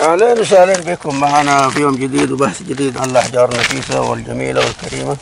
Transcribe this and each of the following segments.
أهلا وسهلا بكم معنا في يوم جديد وبحث جديد عن الأحجار النفيسة والجميلة والكريمة.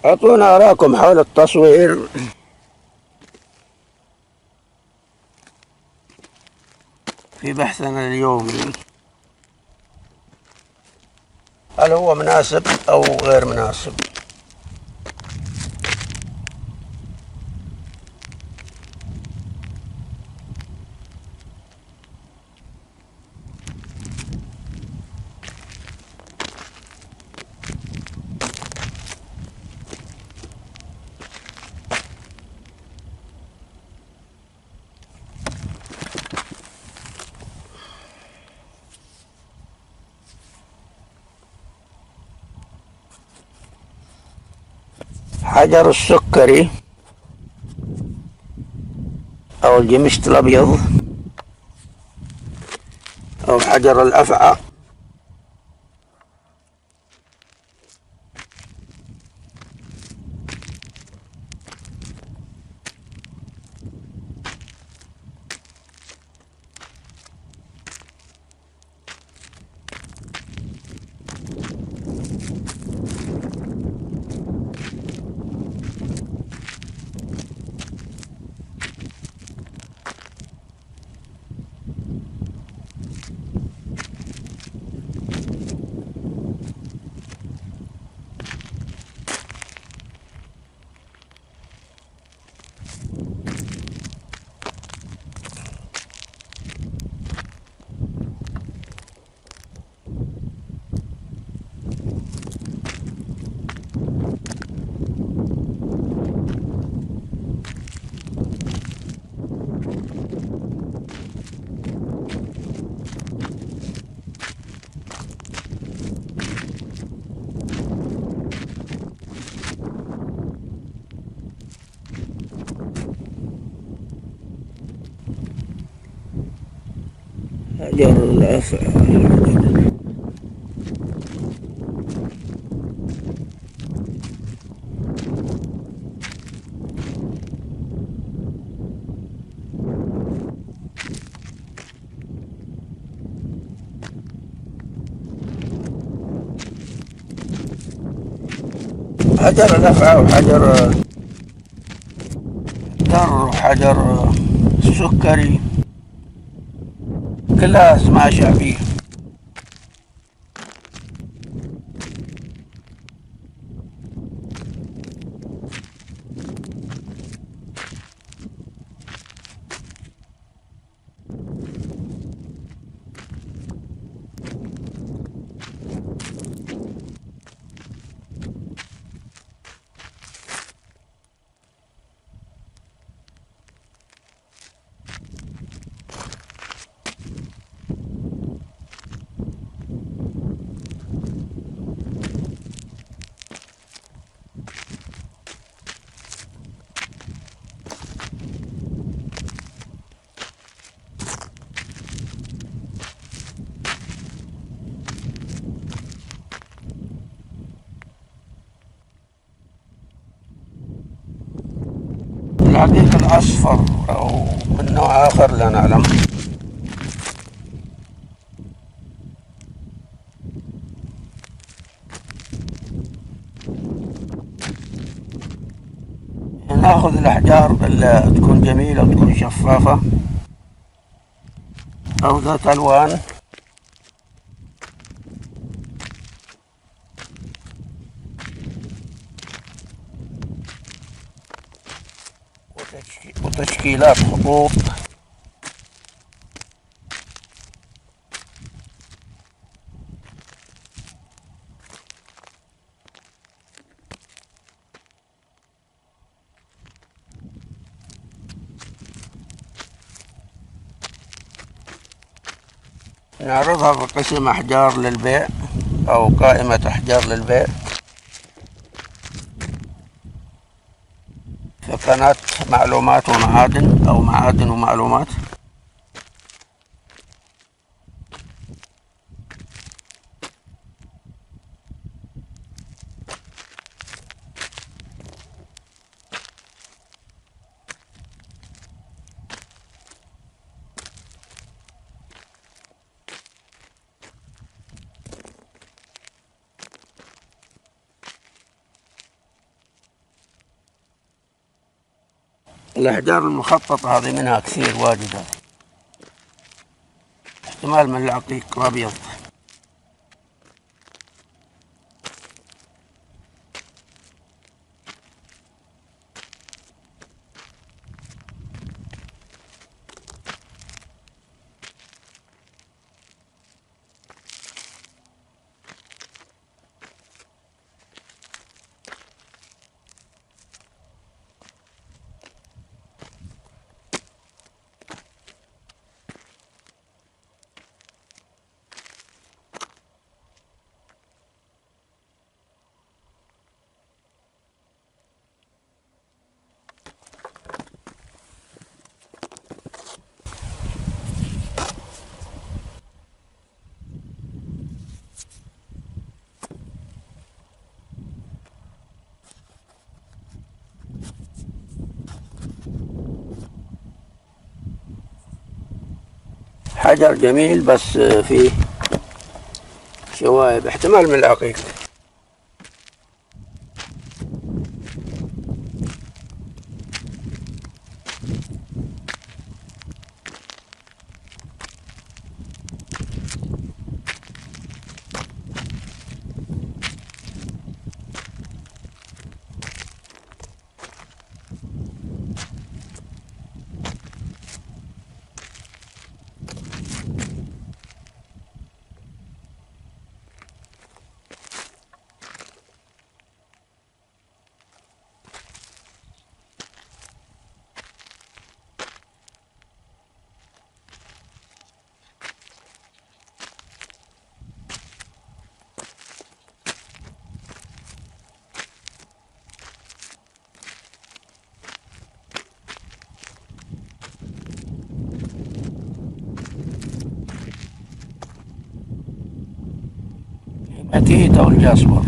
أعطونا آراءكم حول التصوير في بحثنا اليومي، هل هو مناسب أو غير مناسب؟ حجر السكري أو الجمشت الأبيض أو حجر الأفعى. حجر الأفعى. حجر الأفعى وحجر الدر وحجر السكري كلها أسماء شعبية. العقيق الأصفر أو من نوع آخر لا نعلم. ناخذ الأحجار اللي تكون جميلة وتكون شفافة أو ذات ألوان، وتشكيلات خطوط نعرضها في قسم أحجار للبيع أو قائمة أحجار للبيع في قناة معلومات ومعادن أو معادن ومعلومات. الأحجار المخططة هذه منها كثير واجد، احتمال من العقيق الأبيض. حجر جميل بس فيه شوائب، احتمال من العقيق. هيماتيت أو الجاسبر.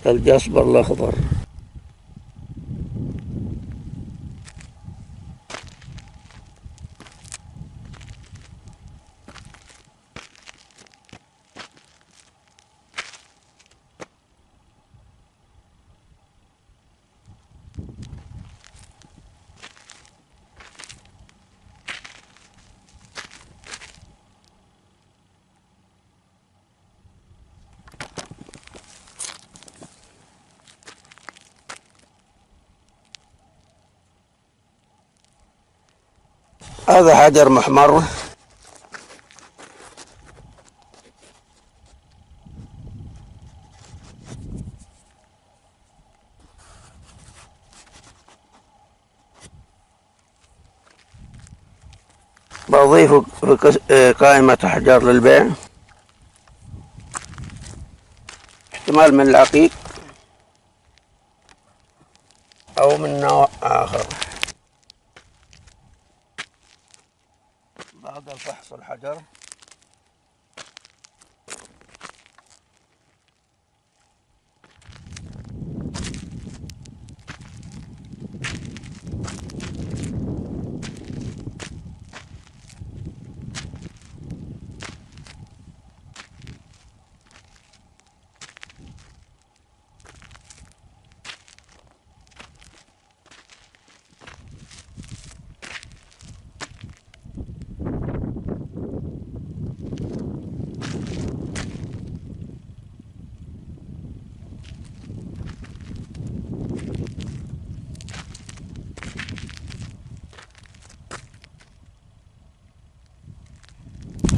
الجاسبر الأخضر. هذا حجر محمر، بضيفه في قائمة أحجار للبيع، احتمال من العقيق أو من نوع آخر. بعد فحص الحجر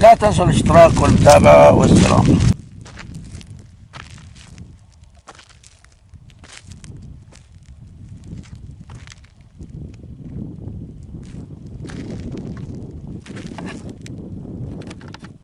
لا تنسوا الاشتراك والمتابعة والسلام.